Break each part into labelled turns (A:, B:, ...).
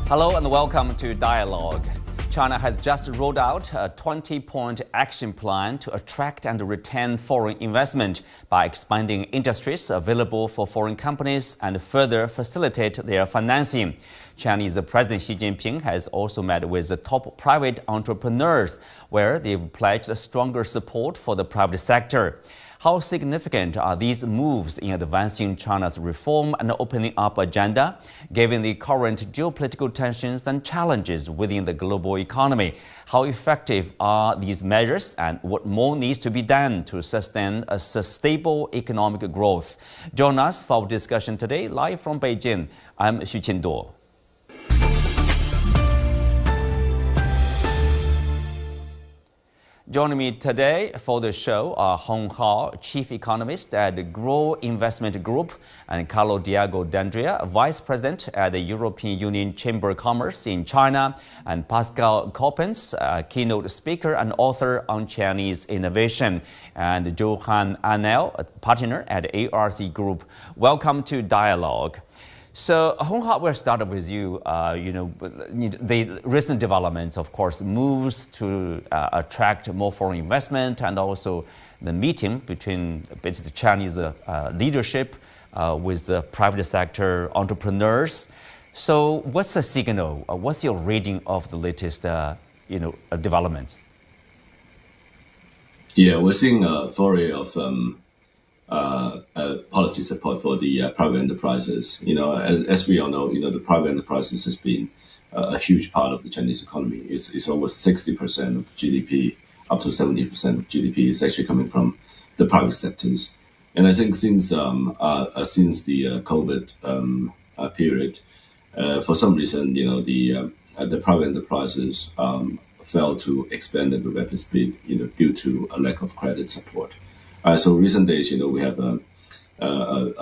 A: Hello and welcome to Dialogue. China has just rolled out a 20-point action plan to attract and retain foreign investment by expanding industries available for foreign companies and further facilitate their financing. Chinese President Xi Jinping has also met with the top private entrepreneurs, where they've pledged stronger support for the private sector. How significant are these moves in advancing China's reform and opening up agenda, given the current geopolitical tensions and challenges within the global economy? How effective are these measures, and what more needs to be done to sustain a sustainable economic growth? Join us for our discussion today, live from Beijing. I'm Xu Qinduo. Joining me today for the show are Hong Hao, Chief Economist at the Grow Investment Group, and Carlo Diego D'Andrea, Vice President at the European Union Chamber of Commerce in China, and Pascal Coppens, keynote speaker and author on Chinese innovation, and Johan Annell, a partner at ARC Group. Welcome to Dialogue. So, Hong Hao, we'll start with you. The recent developments, of course, moves to attract more foreign investment, and also the meeting between basically Chinese leadership with the private sector entrepreneurs. So, what's the signal? What's your reading of the latest, developments?
B: Yeah, we're seeing a flurry of policy support for the private enterprises. As we all know, the private enterprises has been a huge part of the Chinese economy. It's almost 60% of the GDP, up to 70% of GDP is actually coming from the private sectors. And I think since the COVID period, for some reason, the private enterprises failed to expand at a rapid speed, due to a lack of credit support. So recent days, we have a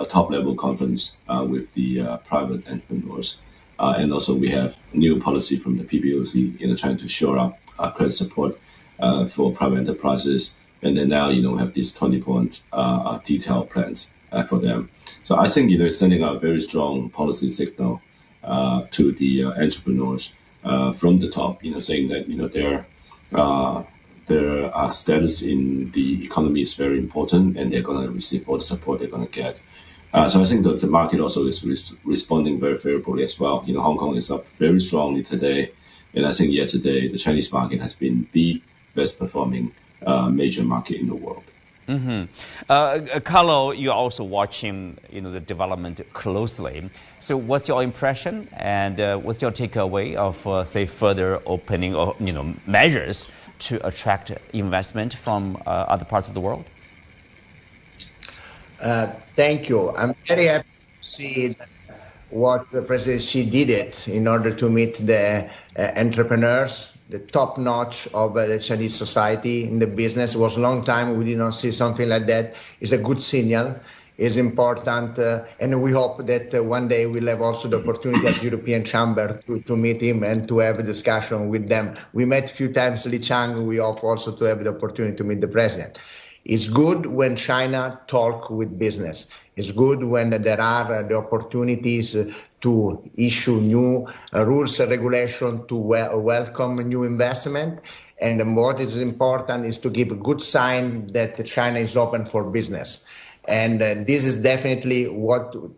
B: top-level conference with the private entrepreneurs, and also we have new policy from the PBOC, trying to shore up credit support for private enterprises, and then now, we have these 20-point detailed plans for them. So I think, it's sending out a very strong policy signal to the entrepreneurs from the top, saying that their status in the economy is very important, and they're going to receive all the support they're going to get. So I think that the market also is responding very favorably as well. Hong Kong is up very strongly today, and I think yesterday the Chinese market has been the best performing major market in the world.
A: Mm-hmm. Carlo, you're also watching, the development closely. So, what's your impression, and what's your takeaway of, say, further opening or measures to attract investment from other parts of the world?
C: Thank you. I'm very happy to see what President Xi did it in order to meet the entrepreneurs, the top notch of the Chinese society in the business. It was a long time we did not see something like that. It's a good signal. Is important, and we hope that one day we'll have also the opportunity as European Chamber to meet him and to have a discussion with them. We met a few times Li Chang. We hope also to have the opportunity to meet the president. It's good when China talk with business. It's good when there are the opportunities to issue new rules and regulations to welcome new investment. And what is important is to give a good sign that China is open for business. And this is definitely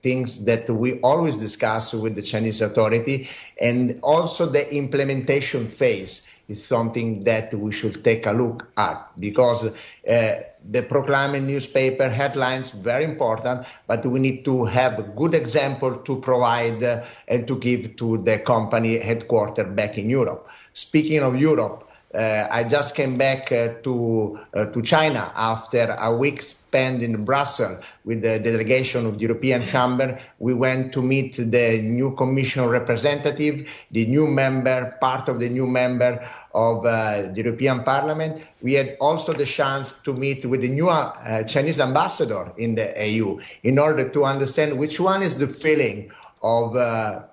C: things that we always discuss with the Chinese authority. And also the implementation phase is something that we should take a look at, because the proclaiming newspaper headlines, very important, but we need to have a good example to provide and to give to the company headquartered back in Europe. Speaking of Europe, I just came back to China after a week spent in Brussels with the delegation of the European Chamber. We went to meet the new Commission representative, the new member, part of the new member of the European Parliament. We had also the chance to meet with the new Chinese ambassador in the EU in order to understand which one is the feeling of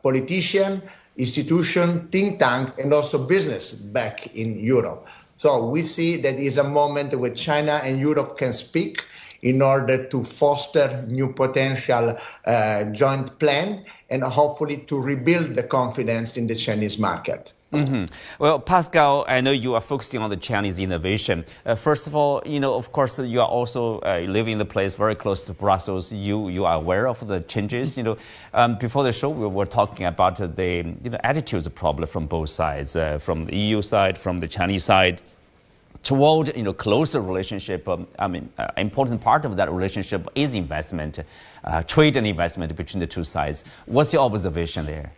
C: politician, institution, think tank, and also business back in Europe. So we see that is a moment where China and Europe can speak in order to foster new potential joint plan and hopefully to rebuild the confidence in the Chinese market.
A: Well, Pascal, I know you are focusing on the Chinese innovation. First of all, of course, you are also living in the place very close to Brussels. You are aware of the changes. Before the show, we were talking about the attitudes problem from both sides, from the EU side, from the Chinese side, toward closer relationship. Important part of that relationship is investment, trade and investment between the two sides. What's your observation there?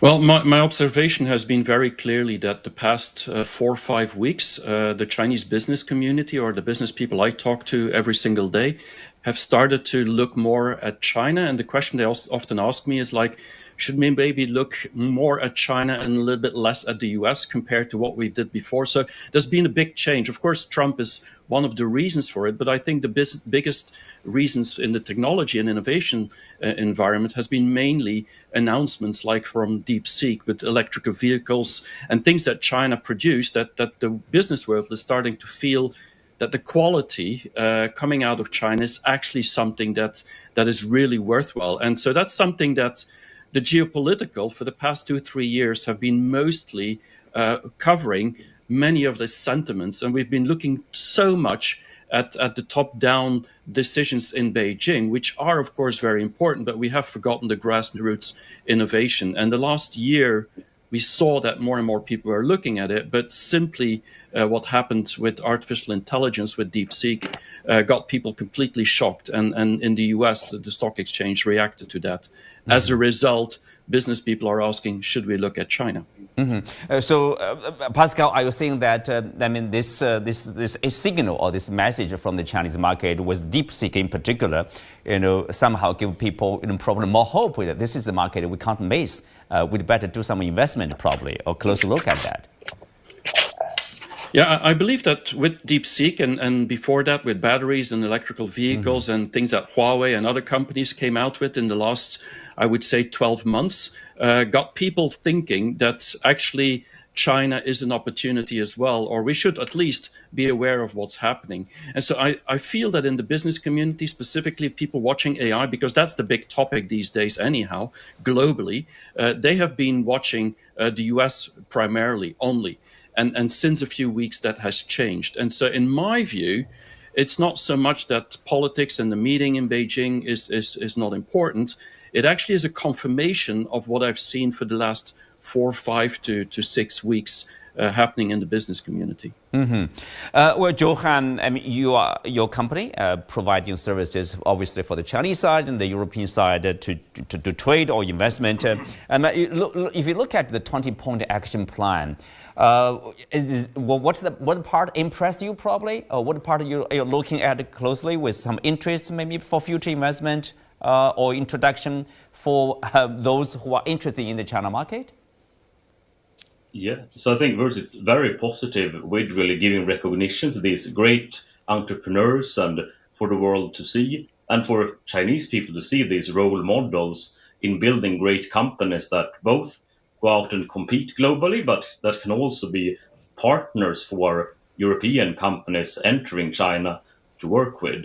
D: Well, my observation has been very clearly that the past 4 or 5 weeks, the Chinese business community or the business people I talk to every single day have started to look more at China. And the question they often ask me is like, should we maybe look more at China and a little bit less at the US compared to what we did before? So there's been a big change. Of course, Trump is one of the reasons for it, but I think the biggest reasons in the technology and innovation environment has been mainly announcements like from DeepSeek with electrical vehicles and things that China produced that the business world is starting to feel that the quality coming out of China is actually something that is really worthwhile. And so that's something that the geopolitical for the past 2-3 years have been mostly covering many of the sentiments. And we've been looking so much at the top-down decisions in Beijing, which are, of course, very important, but we have forgotten the grassroots innovation. And the last year, we saw that more and more people are looking at it, but simply what happened with artificial intelligence, with DeepSeek, got people completely shocked. And in the US, the stock exchange reacted to that. As a result, business people are asking, should we look at China?
A: So, Pascal, are you saying that this a signal or this message from the Chinese market was DeepSeek in particular, somehow give people probably more hope that this is a market we can't miss. We'd better do some investment probably or closer look at that.
D: Yeah, I believe that with DeepSeek and before that with batteries and electrical vehicles and things that Huawei and other companies came out with in the last, I would say, 12 months, got people thinking that actually China is an opportunity as well, or we should at least be aware of what's happening. And so I feel that in the business community, specifically people watching AI, because that's the big topic these days anyhow, globally, they have been watching the US primarily only. And since a few weeks, that has changed. And so in my view, it's not so much that politics and the meeting in Beijing is not important. It actually is a confirmation of what I've seen for the last 4, 5 to 6 weeks happening in the business community.
A: Well, Johan, your company providing services obviously for the Chinese side and the European side to trade or investment. If you look at the 20-point action plan, what part impressed you probably? Or what part you're looking at closely with some interest maybe for future investment or introduction for those who are interested in the China market?
E: Yeah, so I think first it's very positive with really giving recognition to these great entrepreneurs and for the world to see and for Chinese people to see these role models in building great companies that both go out and compete globally, but that can also be partners for European companies entering China to work with.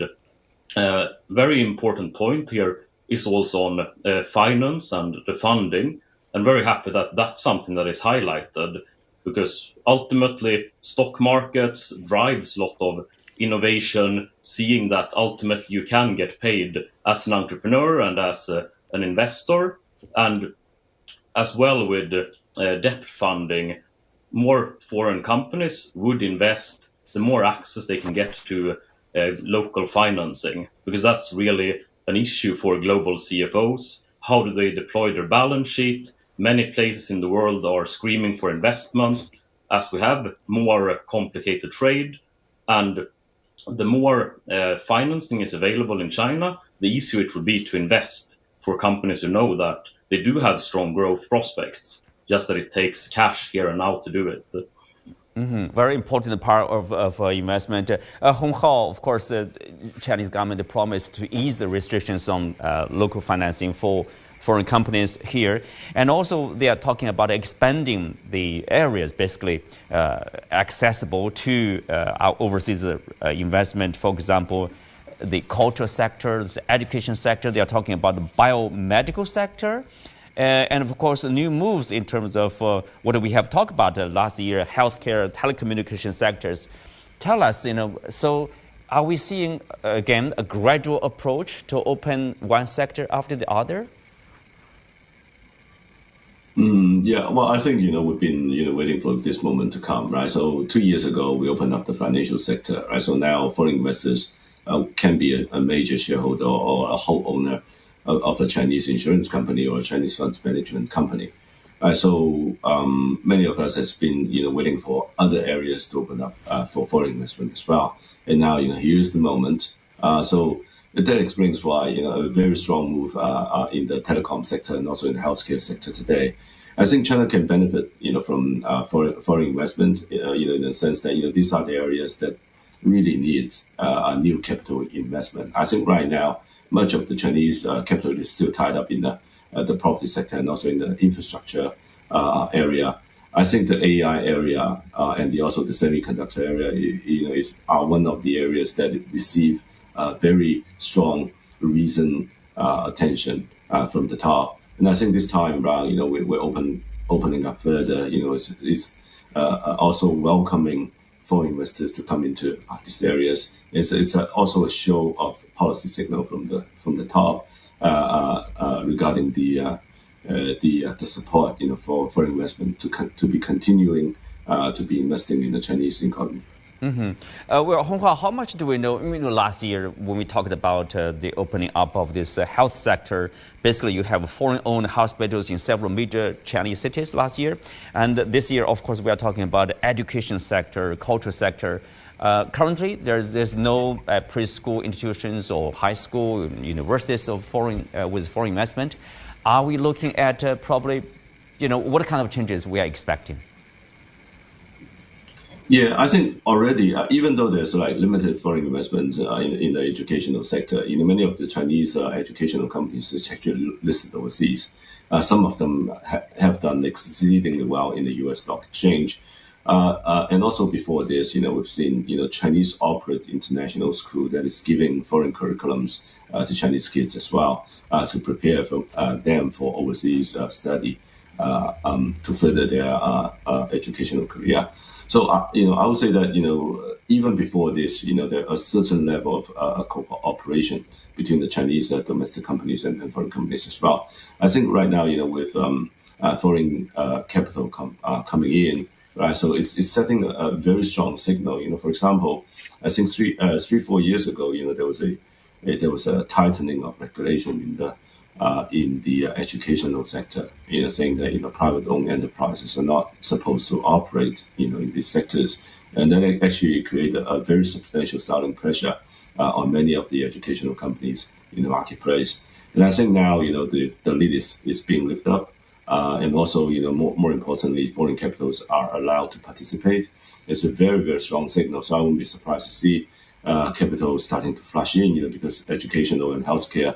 E: Very important point here is also on finance and the funding. I'm very happy that that's something that is highlighted because ultimately stock markets drives a lot of innovation, seeing that ultimately you can get paid as an entrepreneur and as an investor, and as well with debt funding, more foreign companies would invest, the more access they can get to local financing, because that's really an issue for global CFOs. How do they deploy their balance sheet? Many places in the world are screaming for investment as we have more complicated trade. And the more financing is available in China, the easier it will be to invest for companies who know that they do have strong growth prospects, just that it takes cash here and now to do it.
A: Very important part of investment. Hong Hao, of course, the Chinese government promised to ease the restrictions on local financing for foreign companies here. And also they are talking about expanding the areas basically accessible to our overseas investment. For example, the culture sector, the education sector. They are talking about the biomedical sector. And of course, new moves in terms of what we have talked about last year, healthcare, telecommunication sectors. Tell us, so are we seeing, again, a gradual approach to open one sector after the other?
B: Yeah, well, I think, we've been, waiting for this moment to come, right? So 2 years ago, we opened up the financial sector, right? So now foreign investors can be a major shareholder or a whole owner of a Chinese insurance company or a Chinese funds management company. So many of us has been, waiting for other areas to open up for foreign investment as well. And now, here's the moment. So that explains why, a very strong move in the telecom sector and also in the healthcare sector today. I think China can benefit, from foreign investment, in the sense that, these are the areas that really need a new capital investment. I think right now, much of the Chinese capital is still tied up in the property sector and also in the infrastructure area. I think the AI area and also the semiconductor area, are one of the areas that receive very strong recent attention from the top. And I think this time around, we're opening up further. It's also welcoming foreign investors to come into these areas. It's also a show of policy signal from the top regarding the support for foreign investment to be continuing to be investing in the Chinese economy.
A: Mm-hmm. Well, Hong Hao, how much do we know? Last year when we talked about the opening up of this health sector, basically you have foreign-owned hospitals in several major Chinese cities last year. And this year, of course, we are talking about the education sector, culture sector. Currently, there's no preschool institutions or high school, universities of with foreign investment. Are we looking at probably, what kind of changes we are expecting?
B: Yeah, I think already, even though there's limited foreign investments in the educational sector, many of the Chinese educational companies is actually listed overseas. Some of them have done exceedingly well in the U.S. stock exchange. And also before this, we've seen, Chinese operate international school that is giving foreign curriculums to Chinese kids as well to prepare them for overseas study to further their educational career. So, I would say that, even before this, there are a certain level of cooperation between the Chinese domestic companies and foreign companies as well. I think right now, with foreign capital coming in, right? So it's setting a very strong signal. For example, I think 3-4 years ago, there was a tightening of regulation in the educational sector, saying that private-owned enterprises are not supposed to operate, in these sectors, and then it actually created a very substantial selling pressure on many of the educational companies in the marketplace. And I think now, the lid is being lifted up. And also, more importantly, foreign capitals are allowed to participate. It's a very, very strong signal. So I wouldn't be surprised to see capital starting to flush in, because educational and healthcare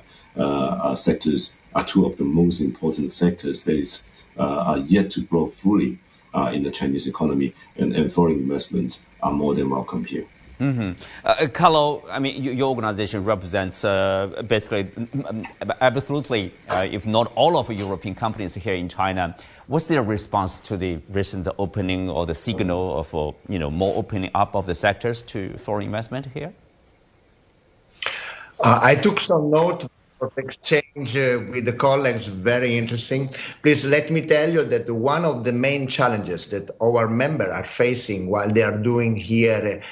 B: sectors are two of the most important sectors that are yet to grow fully in the Chinese economy, and foreign investments are more than welcome here.
A: Mm-hmm. Carlo, your organization represents basically absolutely, if not all of European companies here in China. What's their response to the recent opening or the signal of more opening up of the sectors to foreign investment here?
C: I took some note of exchange with the colleagues, very interesting. Please let me tell you that one of the main challenges that our members are facing while they are doing here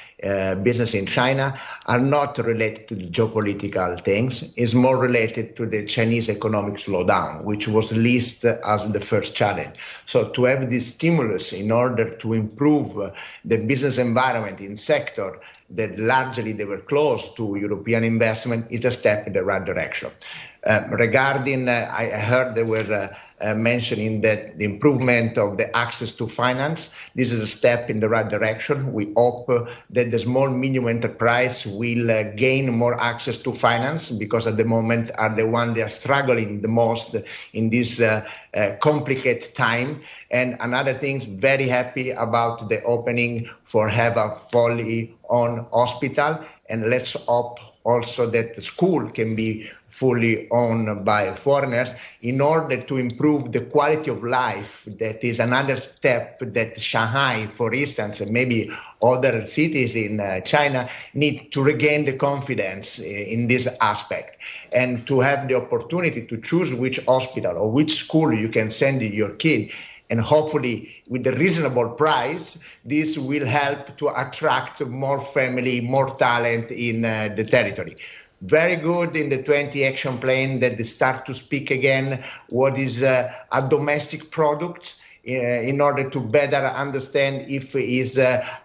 C: business in China are not related to the geopolitical things. It's more related to the Chinese economic slowdown, which was listed as the first challenge. So to have this stimulus in order to improve the business environment in sector that largely they were close to European investment is a step in the right direction. Regarding, I heard there were mentioning that the improvement of the access to finance. This is a step in the right direction. We hope that the small medium enterprise will gain more access to finance, because at the moment are the ones that are struggling the most in this complicated time. And another thing, very happy about the opening for have a fully owned hospital, and let's hope also that the school can be fully owned by foreigners in order to improve the quality of life. That is another step that Shanghai, for instance, and maybe other cities in China need to regain the confidence in this aspect, and to have the opportunity to choose which hospital or which school you can send your kid. And hopefully with a reasonable price, this will help to attract more family, more talent in the territory. Very good in the 20 action plan that they start to speak again what is a domestic product, in order to better understand if it is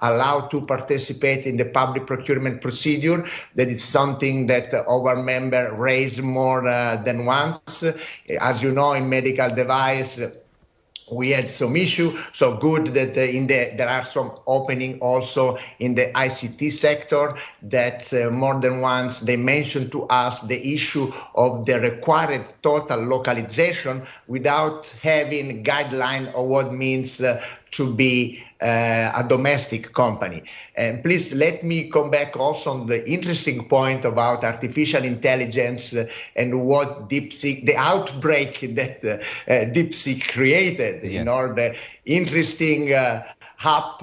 C: allowed to participate in the public procurement procedure. That is something that our member raised more than once. As you know, in medical device, we had some issue, so good that there are some opening also in the ICT sector, that more than once they mentioned to us the issue of the required total localization without having guideline of what means to be a domestic company. And please let me come back also on the interesting point about artificial intelligence and what DeepSeek, the outbreak that DeepSeek created.
A: Yes.
C: In order, interesting app,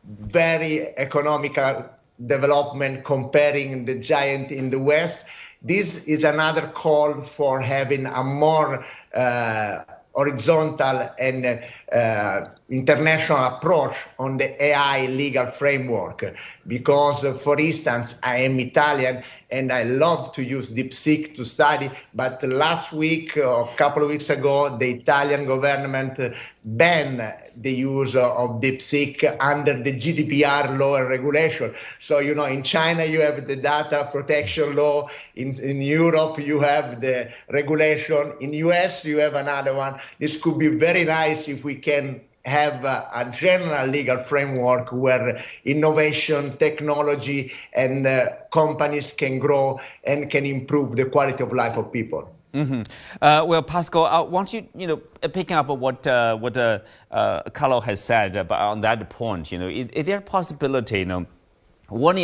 C: very economical development comparing the giant in the West. This is another call for having a more horizontal and international approach on the AI legal framework, because for instance, I am Italian and I love to use DeepSeek to study, but last week or a couple of weeks ago, the Italian government banned the use of DeepSeek under the GDPR law and regulation. So, you know, in China, you have the data protection law. In Europe, you have the regulation. In US, you have another one. This could be very nice if we can have a general legal framework where innovation, technology, and companies can grow and can improve the quality of life of people.
A: Mm-hmm. Well, Pascal, I want you, picking up on what Carlo has said on that point, is there a possibility, what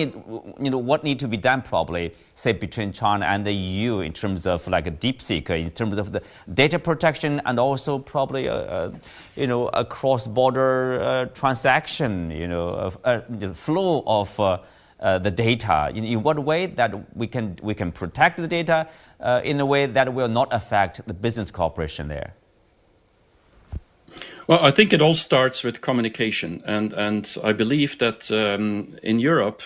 A: need to be done probably, say, between China and the EU in terms of like a DeepSeek, in terms of the data protection, and also probably a cross-border transaction, the flow of the data. In what way that we can protect the data in a way that will not affect the business cooperation there?
D: Well, I think it all starts with communication, and I believe that in Europe,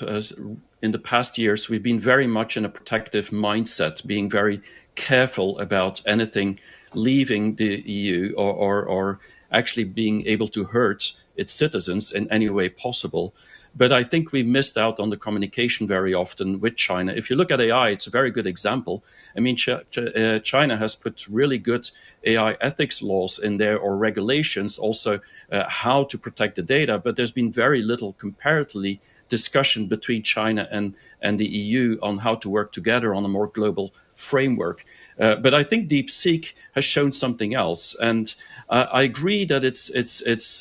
D: in the past years, we've been very much in a protective mindset, being very careful about anything leaving the EU or actually being able to hurt its citizens in any way possible. But I think we missed out on the communication very often with China. If you look at AI, it's a very good example. I mean, China has put really good AI ethics laws in there, or regulations, also how to protect the data. But there's been very little comparatively discussion between China and the EU on how to work together on a more global framework. But I think DeepSeek has shown something else. And I agree that it's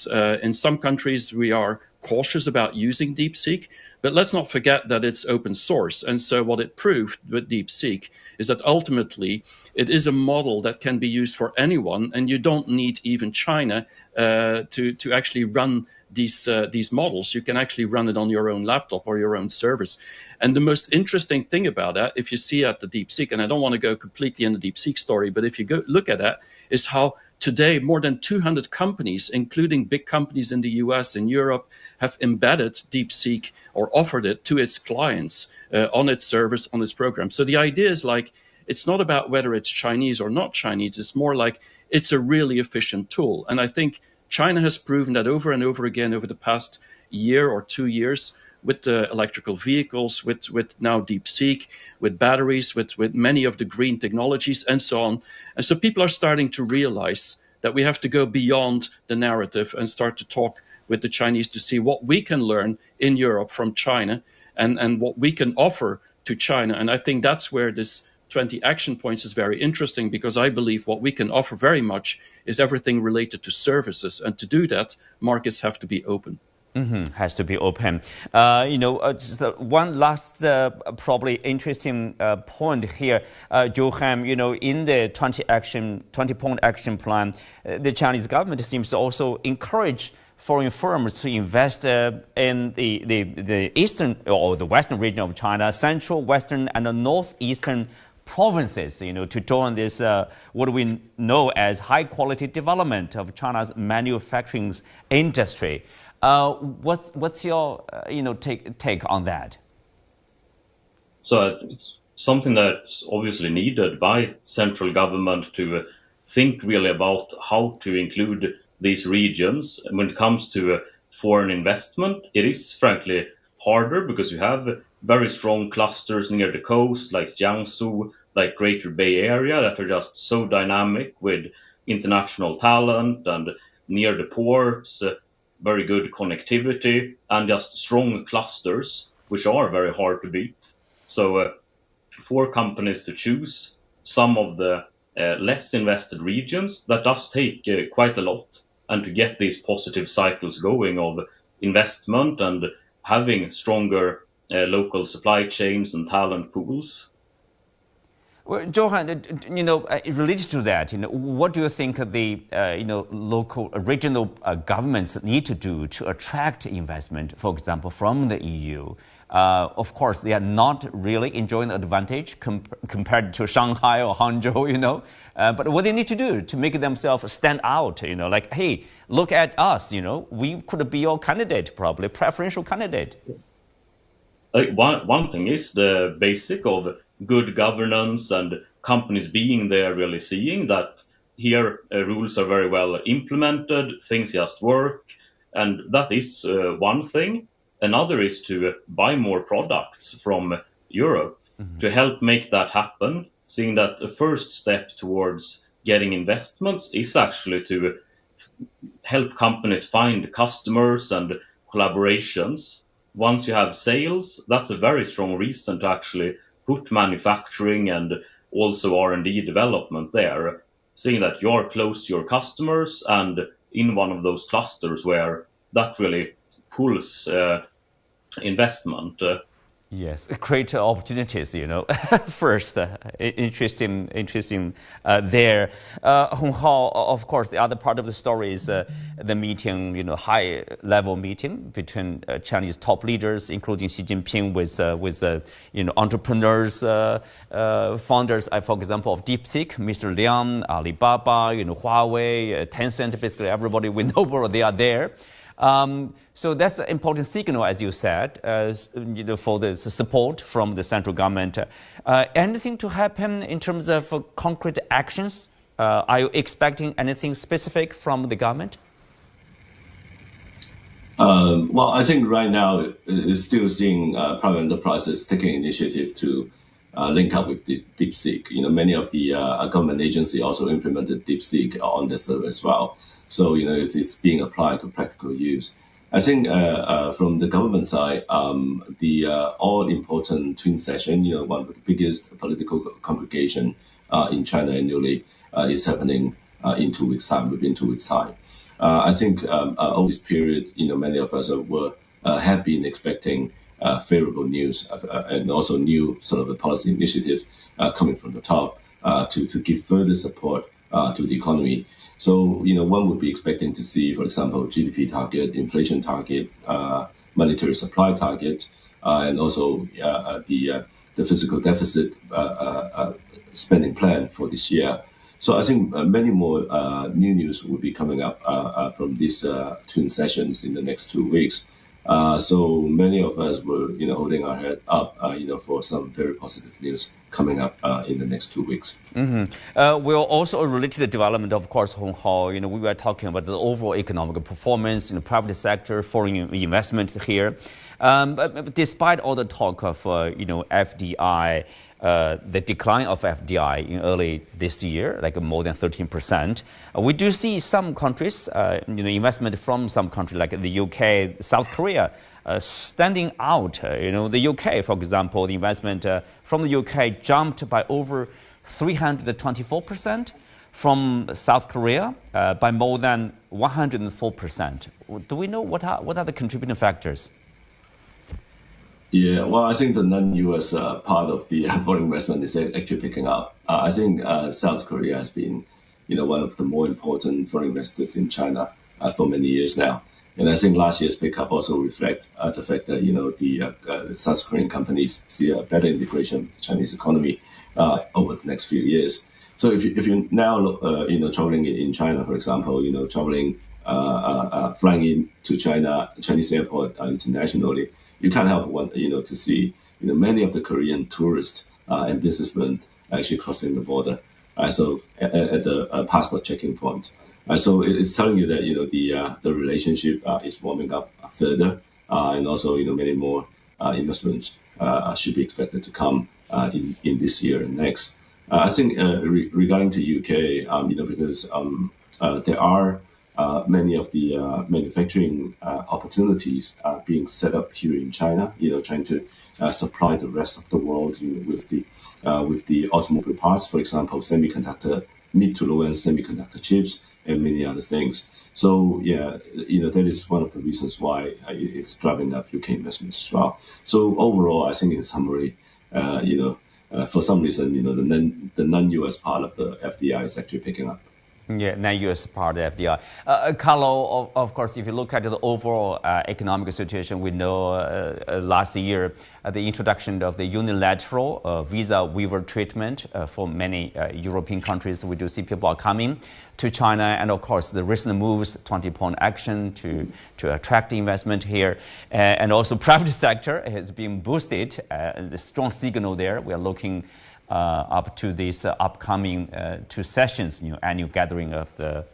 D: in some countries we are cautious about using DeepSeek, but let's not forget that it's open source. And so what it proved with DeepSeek is that ultimately it is a model that can be used for anyone, and you don't need even China to actually run these models. You can actually run it on your own laptop or your own servers. And the most interesting thing about that, if you see at the DeepSeek, and I don't want to go completely in the DeepSeek story, but if you go look at that, is how today more than 200 companies, including big companies in the US and Europe, have embedded DeepSeek or offered it to its clients on its service, on its program. So the idea is like, it's not about whether it's Chinese or not Chinese. It's more like it's a really efficient tool. And I think China has proven that over and over again over the past year or 2 years, with the electrical vehicles, with now DeepSeek, with batteries, with many of the green technologies and so on. And so people are starting to realize that we have to go beyond the narrative and start to talk with the Chinese to see what we can learn in Europe from China and what we can offer to China. And I think that's where this 20 action points is very interesting, because I believe what we can offer very much is everything related to services. And to do that, markets have to be open.
A: Has to be open. Just one last probably interesting point here, Johan. In the 20-point action plan, the Chinese government seems to also encourage foreign firms to invest in the eastern or the western region of China, central, western, and the northeastern provinces, to join this, what we know as high-quality development of China's manufacturing industry. What's your take on that?
E: So it's something that's obviously needed by central government to think really about how to include these regions. When it comes to foreign investment, it is frankly harder because you have very strong clusters near the coast, like Jiangsu, like Greater Bay Area, that are just so dynamic with international talent, and near the ports, very good connectivity, and just strong clusters, which are very hard to beat. So for companies to choose some of the less invested regions, that does take quite a lot. And to get these positive cycles going of investment and having stronger local supply chains and talent pools.
A: Well, Johan, related to that, what do you think the local, regional governments need to do to attract investment, for example, from the EU? Of course, they are not really enjoying the advantage compared to Shanghai or Hangzhou, but what they need to do to make themselves stand out, like, hey, look at us, we could be your candidate, probably preferential candidate.
E: One thing is the basic of good governance and companies being there, really seeing that here rules are very well implemented, things just work, and that is one thing. Another is to buy more products from Europe to help make that happen, seeing that the first step towards getting investments is actually to help companies find customers and collaborations. Once you have sales, that's a very strong reason to actually put manufacturing and also R&D development there, seeing that you're close to your customers and in one of those clusters where that really pulls investment.
A: Yes, create opportunities, first. Interesting there. Hong Hao, of course, the other part of the story is the meeting, high-level meeting between Chinese top leaders, including Xi Jinping, with entrepreneurs, founders, for example, of DeepSeek, Mr. Liang, Alibaba, Huawei, Tencent, basically everybody we know, they are there. So that's an important signal, as you said, for the support from the central government. Anything to happen in terms of concrete actions? Are you expecting anything specific from the government?
B: Well, I think right now it's still seeing private enterprises taking initiative to link up with DeepSeek. Many of the government agencies also implemented DeepSeek on their server as well. So, it's being applied to practical use. I think from the government side, the all-important Twin Session, one of the biggest political congregation in China annually, is happening in 2 weeks' time, within 2 weeks' time. I think over this period, many of us have been expecting favorable news and also new sort of policy initiatives coming from the top to give further support to the economy. So, one would be expecting to see, for example, GDP target, inflation target, monetary supply target, and also the fiscal deficit spending plan for this year. So I think many more new news will be coming up from these twin sessions in the next 2 weeks. So many of us were, holding our head up, for some very positive news coming up in the next 2 weeks.
A: We'll also relate to the development, of course, Hong Hao. We were talking about the overall economic performance in the private sector, foreign investment here. But despite all the talk of, FDI, the decline of FDI in early this year, like more than 13%. We do see some countries, investment from some countries like the UK, South Korea, standing out. The UK, for example, the investment from the UK jumped by over 324%, from South Korea by more than 104%. Do we know what are the contributing factors?
B: Yeah, well, I think the non-US part of the foreign investment is actually picking up. I think South Korea has been, one of the more important foreign investors in China for many years now. And I think last year's pickup also reflect the fact that, the South Korean companies see a better integration with the Chinese economy over the next few years. So if you now look, traveling in China, for example, traveling, flying into Chinese airport internationally, you can't help to see, many of the Korean tourists and businessmen actually crossing the border. So at the passport checking point. So it's telling you that, the relationship is warming up further. And also, many more investments should be expected to come in this year and next. I think regarding to UK, because there are many of the manufacturing opportunities being set up here in China, trying to supply the rest of the world with the automobile parts, for example, semiconductor, mid to low-end semiconductor chips, and many other things. So, that is one of the reasons why it's driving up UK investments as well. So overall, I think in summary, for some reason, the non-US part of the FDI is actually picking up.
A: Yeah, non-US part of FDI. Carlo, of course, if you look at the overall economic situation, we know last year the introduction of the unilateral visa waiver treatment for many European countries. We do see people are coming to China, and of course the recent moves, 20-point action to attract investment here, and also private sector has been boosted. The strong signal there. We are looking up to these upcoming two sessions, annual gathering of the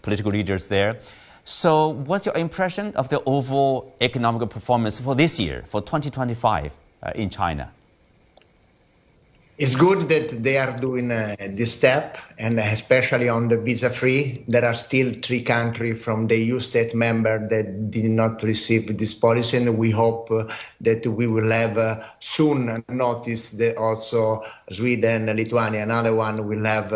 A: political leaders there. So what's your impression of the overall economic performance for this year, for 2025 in China?
C: It's good that they are doing this step, and especially on the visa-free. There are still 3 countries from the EU state member that did not receive this policy, and we hope that we will have soon notice that also Sweden, Lithuania, another one will have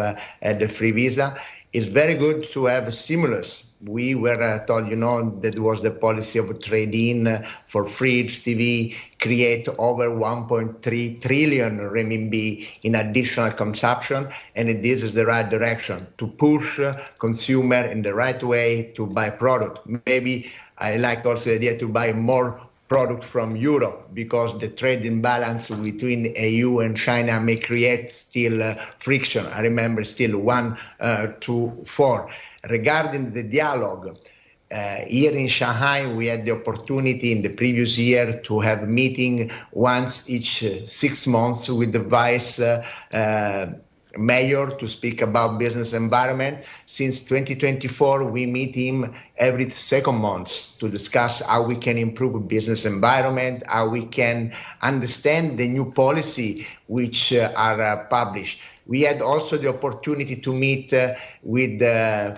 C: the free visa. It's very good to have a stimulus. We were told, that was the policy of trade-in for fridge, TV, create over 1.3 trillion renminbi in additional consumption. And this is the right direction to push consumer in the right way to buy product. Maybe I like also the idea to buy more product from Europe, because the trade imbalance between EU and China may create still friction. I remember still 1 to 4. Regarding the dialogue, here in Shanghai, we had the opportunity in the previous year to have a meeting once each 6 months with the vice mayor to speak about business environment. Since 2024, we meet him every 2nd month to discuss how we can improve business environment, how we can understand the new policy which are published. We had also the opportunity to meet with,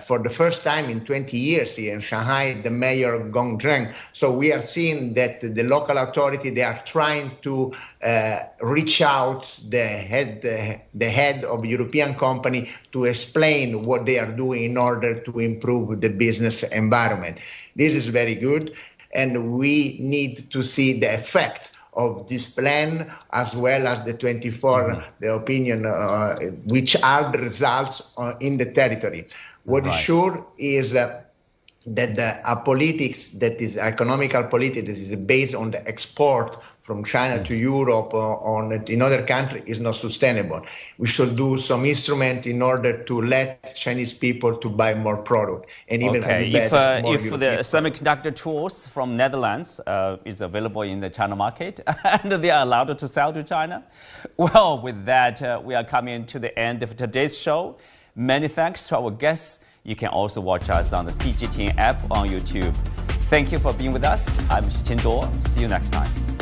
C: for the first time in 20 years here in Shanghai, the mayor of Gongzheng. So we are seeing that the local authority, they are trying to reach out the head of European company to explain what they are doing in order to improve the business environment. This is very good, and we need to see the effect of this plan, as well as the 24, the opinion, which are the results in the territory. What is sure is that the politics, that is economical politics, that is based on the export from China to Europe or in other countries, is not sustainable. We should do some instrument in order to let Chinese people to buy more product. And even
A: if the semiconductor tools from Netherlands is available in the China market and they are allowed to sell to China, well, with that, we are coming to the end of today's show. Many thanks to our guests. You can also watch us on the CGTN app on YouTube. Thank you for being with us. I'm Chen Duo. See you next time.